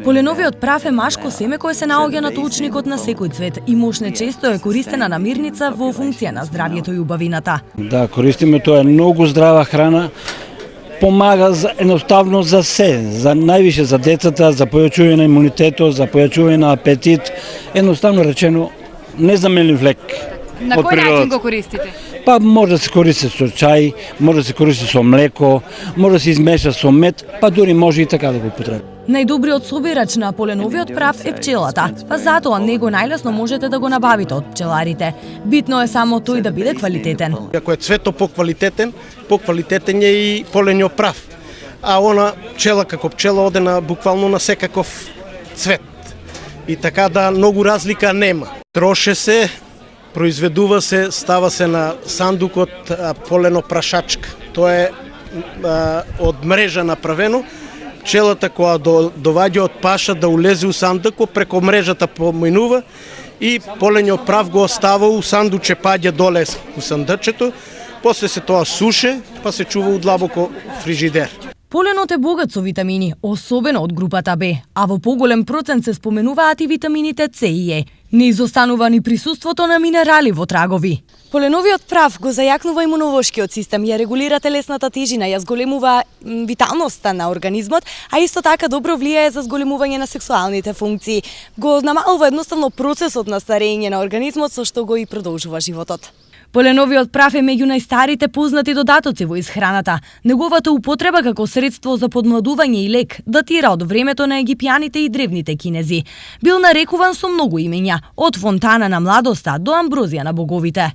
Поленовиот прав е машко семе кое се наоѓа на толчникот на секој цвет и мошне често е користена намирница во функција на здравјето и убавината. Да, користиме, тоа е многу здрава храна. Помага едноставно за се, за највише за децата, за појачување на имунитетот, за појачување на апетит, едноставно речено незаменлив лек. На кој начин го користите? Па може да се користи со чај, може да се користи со млеко, може да се измеша со мед, па дури може и така да го употреби. Најдобриот собирач на поленовиот прав е пчелата, па затоа него најлесно можете да го набавите од пчеларите. Битно е само тој да биде квалитетен. Ако е цвето поквалитетен е и полениот прав. А она пчела како пчела оде буквално на секаков цвет. И така да многу разлика нема. Троше се, произведува се, става се на сандукот полено прашачка. Тоа е од мрежа направено. Пчелата која доваѓа од паша да улезе у сандукот, преко мрежата поминува и полениот прав го остава у сандуче, паѓа доле у сандачето, после се тоа суше, па се чува у длабоко фрижидер. Поленот е богат со витамини, особено од групата Б, а во поголем процент се споменуваат и витамините С и Е. Не изостанува ни присуството на минерали во трагови. Поленовиот прав го зајакнува имунолошкиот систем, ја регулира телесната тежина, ја зголемува виталноста на организмот, а исто така добро влијае за зголемување на сексуалните функции. Го намалува едноставно процесот на старење на организмот, со што го и продолжува животот. Поленовиот прав е меѓу најстарите познати додатоци во исхраната. Неговата употреба како средство за подмладување и лек датира од времето на египјаните и древните кинези. Бил нарекуван со многу имења, од фонтана на младоста до амброзија на боговите.